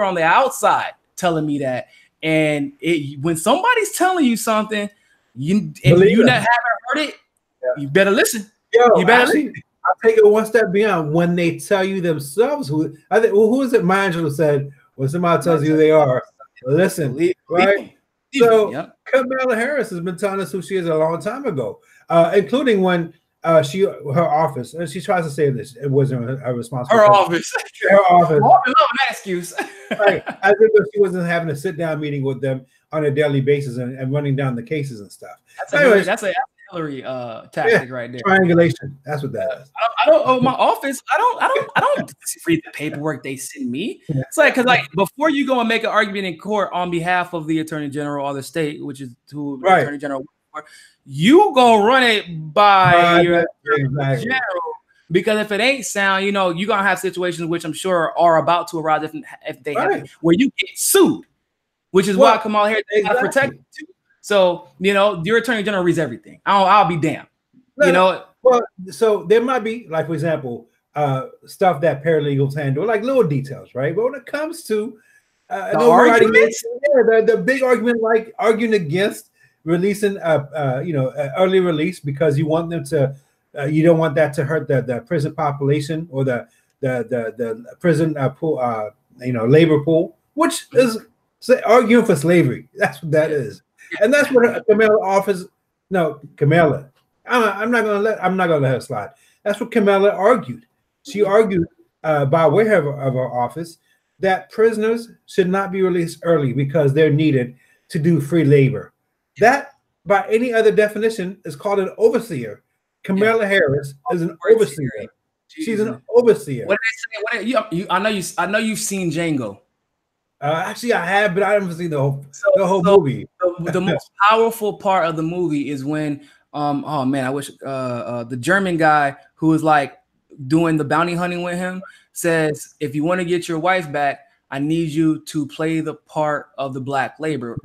on the outside telling me that. And when somebody's telling you something, you haven't heard it, you better listen. You better listen. I'll take it one step beyond. When they tell you themselves, who is it? Maya Angelou said, when somebody tells you who they are, listen, right? So Kamala Harris has been telling us who she is a long time ago, including when her office, and she tries to say this, it wasn't her responsibility. Her office. I love that excuse. Right. As if she wasn't having a sit-down meeting with them on a daily basis and running down the cases and stuff. That's a Hillary tactic right there. Triangulation. That's what that is. I don't owe my office. I don't read the paperwork they send me. It's because before you go and make an argument in court on behalf of the Attorney General or the state, which is who the Attorney General, you gonna run it by your Attorney General. Because if it ain't sound, you're gonna have situations which I'm sure are about to arise if they happen, where you get sued, which is why Kamala Harris got to protect you too. So your Attorney General reads everything. I'll be damned. Well, so there might be, like, for example, stuff that paralegals handle, like little details, right? But when it comes to the big argument, like arguing against releasing early release because you want them to. You don't want that to hurt the prison population or the prison pool, labor pool, which is arguing for slavery. That's what that is, and that's what Kamala offers. No, Kamala, I'm not gonna let her slide. That's what Kamala argued. She argued by way of her office that prisoners should not be released early because they're needed to do free labor. That, by any other definition, is called an overseer. Kamala Harris is an overseer. She's an overseer. What did they say? I know you've seen Django. Actually, I have, but I haven't seen the whole movie. The most powerful part of the movie is when, oh man, I wish the German guy who was like doing the bounty hunting with him says, if you want to get your wife back, I need you to play the part of the black slaver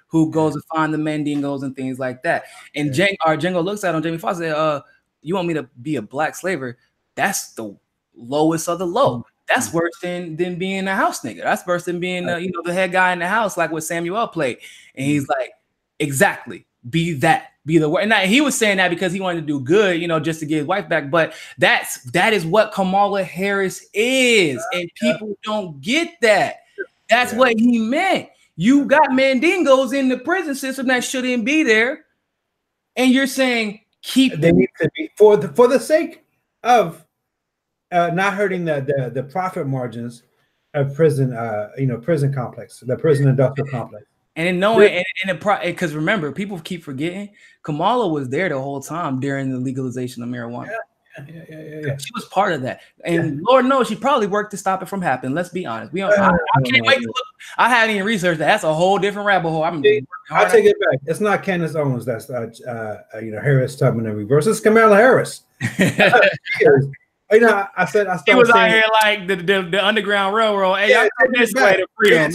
who goes to find the Mandingos and things like that. And Django looks at him, Jamie Foxx said, you want me to be a black slaver? That's the lowest of the low. That's worse than being a house nigga. That's worse than being the head guy in the house, like what Samuel played. And he's like, exactly, be that. Be the word. And he was saying that because he wanted to do good, just to get his wife back. But that is what Kamala Harris is, and people don't get that. That's what he meant. You got Mandingos in the prison system that shouldn't be there, and you're saying keep them. They need to be for the sake of not hurting the profit margins of prison, prison complex, the prison industrial complex. And knowing, because remember, people keep forgetting, Kamala was there the whole time during the legalization of marijuana. Yeah. She was part of that, and Lord knows she probably worked to stop it from happening. Let's be honest. I can't wait to look. I haven't even researched that. That's a whole different rabbit hole. I'll take it back. It's not Candace Owens. That's Harris Tubman in reverse. It's Kamala Harris. I started he was out here like the Underground Railroad. Hey, y'all come this way to freedom.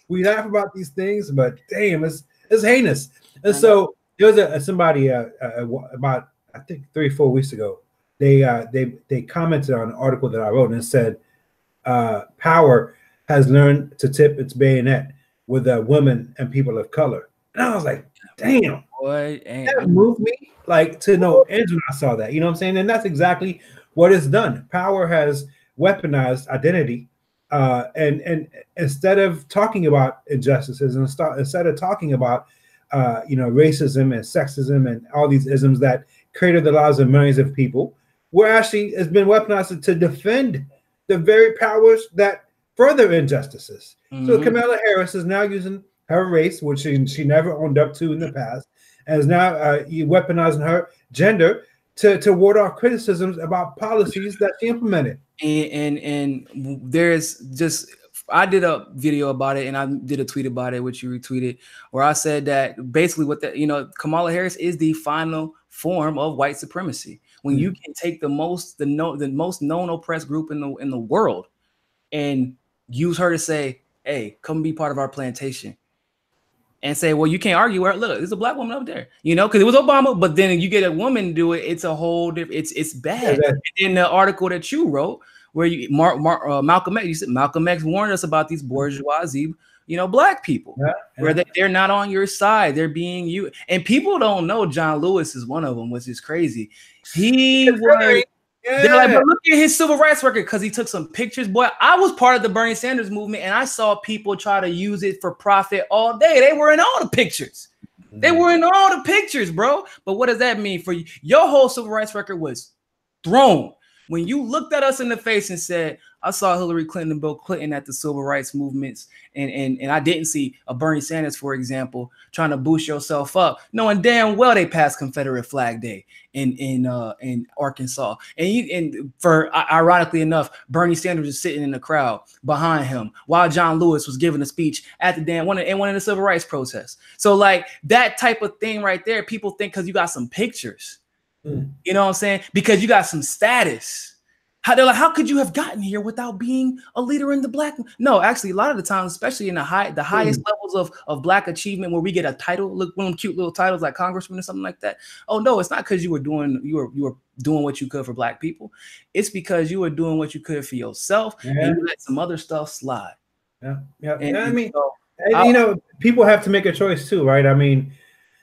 We laugh about these things, but damn, it's heinous. And so there was somebody about, I think 3 or 4 weeks ago, they commented on an article that I wrote and said, power has learned to tip its bayonet with women and people of color. And I was like, damn, boy, that moved me like to no end when I saw that. You know what I'm saying? And that's exactly what it's done. Power has weaponized identity And instead of talking about injustices, and instead of talking about racism and sexism and all these isms that created the lives of millions of people, we're actually has been weaponized to defend the very powers that further injustices. So Kamala Harris is now using her race, which she never owned up to in the past, and is now weaponizing her gender to ward off criticisms about policies that she implemented. And there's just, I did a video about it and I did a tweet about it, which you retweeted, where I said that basically what Kamala Harris is the final form of white supremacy. When you can take the most known oppressed group in the world and use her to say, hey, come be part of our plantation. And say, well, you can't argue where, look, there's a black woman up there, because it was Obama, but then you get a woman do it, it's a whole different, it's bad. Yeah, in the article that you wrote, where Malcolm X, you said Malcolm X warned us about these bourgeoisie, black people, where they're not on your side, they're being you. And people don't know John Lewis is one of them, which is crazy. He was. They're like, but look at his civil rights record because he took some pictures. Boy, I was part of the Bernie Sanders movement and I saw people try to use it for profit all day. They were in all the pictures. They were in all the pictures, bro. But what does that mean for you? Your whole civil rights record was thrown when you looked at us in the face and said, I saw Hillary Clinton and Bill Clinton at the civil rights movements, and I didn't see a Bernie Sanders, for example, trying to boost yourself up, knowing damn well they passed Confederate Flag Day in Arkansas. And ironically enough, Bernie Sanders is sitting in the crowd behind him while John Lewis was giving a speech at the one of the civil rights protests. So like that type of thing right there, people think because you got some pictures, you know what I'm saying? Because you got some status. They're like, how could you have gotten here without being a leader in the black? No, actually, a lot of the times, especially in the highest levels of black achievement, where we get a title, look, one of them cute little titles like congressman or something like that. Oh no, it's not because you were doing what you could for black people. It's because you were doing what you could for yourself, and you let some other stuff slide. Yeah. And I mean, so, people have to make a choice too, right? I mean,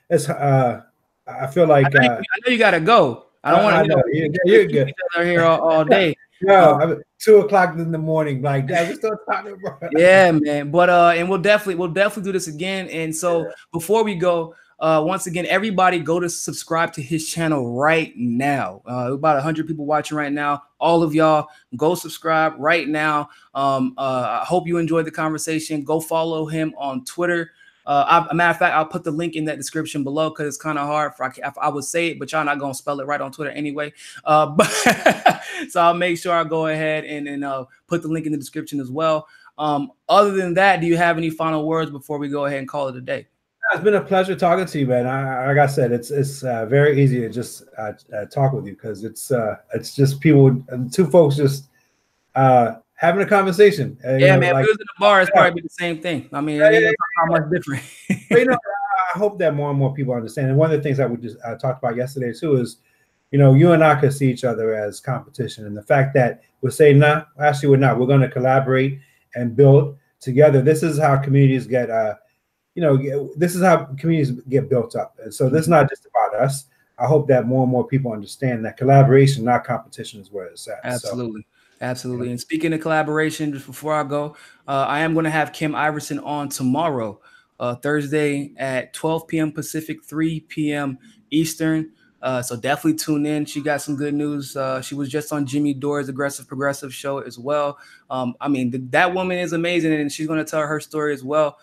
it's I feel like I know you gotta go. I don't want to. You're good. Here all day. No, 2 o'clock in the morning, like that. We still talking about. Yeah, man. But and we'll definitely do this again. And so before we go, once again, everybody go to subscribe to his channel right now. About 100 people watching right now. All of y'all go subscribe right now. I hope you enjoyed the conversation. Go follow him on Twitter. A matter of fact, I'll put the link in that description below because it's kind of hard. I would say it, but y'all not gonna spell it right on Twitter anyway. But so I'll make sure I go ahead and put the link in the description as well. Other than that, do you have any final words before we go ahead and call it a day? It's been a pleasure talking to you, man. Like I said, it's very easy to just talk with you because it's just people, 2 folks just having a conversation. Yeah, man. Like, if it was in the bar, it's probably the same thing. I mean, how much different. But, I hope that more and more people understand. And one of the things that we just talked about yesterday too is, you and I could see each other as competition, and the fact that we're saying, nah, actually we're not. We're going to collaborate and build together. This is how communities get, this is how communities get built up. And so this is not just about us. I hope that more and more people understand that collaboration, not competition, is where it's at. Absolutely. So, absolutely. And speaking of collaboration, just before I go, I am going to have Kim Iverson on tomorrow, Thursday at 12 p.m. Pacific, 3 p.m. Eastern. So definitely tune in. She got some good news. She was just on Jimmy Dore's Aggressive Progressive show as well. I mean, that woman is amazing, and she's going to tell her story as well.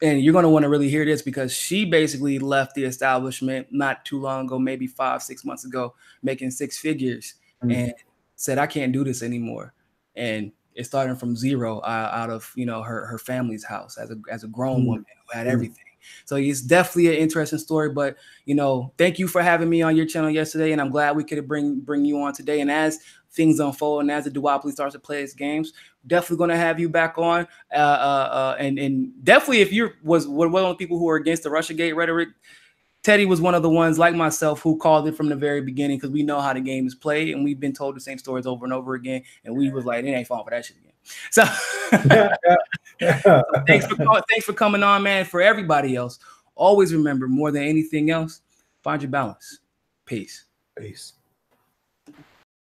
And you're going to want to really hear this because she basically left the establishment not too long ago, maybe 5-6 months ago, making 6 figures and said, I can't do this anymore. And it started from zero out of, her family's house as a grown woman who had everything. So it's definitely an interesting story, but, thank you for having me on your channel yesterday. And I'm glad we could bring you on today. And as things unfold and as the duopoly starts to play its games, definitely going to have you back on. And definitely if you was one of the people who were against the Russiagate rhetoric, Teddy was one of the ones like myself who called it from the very beginning because we know how the game is played and we've been told the same stories over and over again. And we was like, it ain't falling for that shit again. So, so thanks for coming on, man. For everybody else, always remember, more than anything else, find your balance. Peace.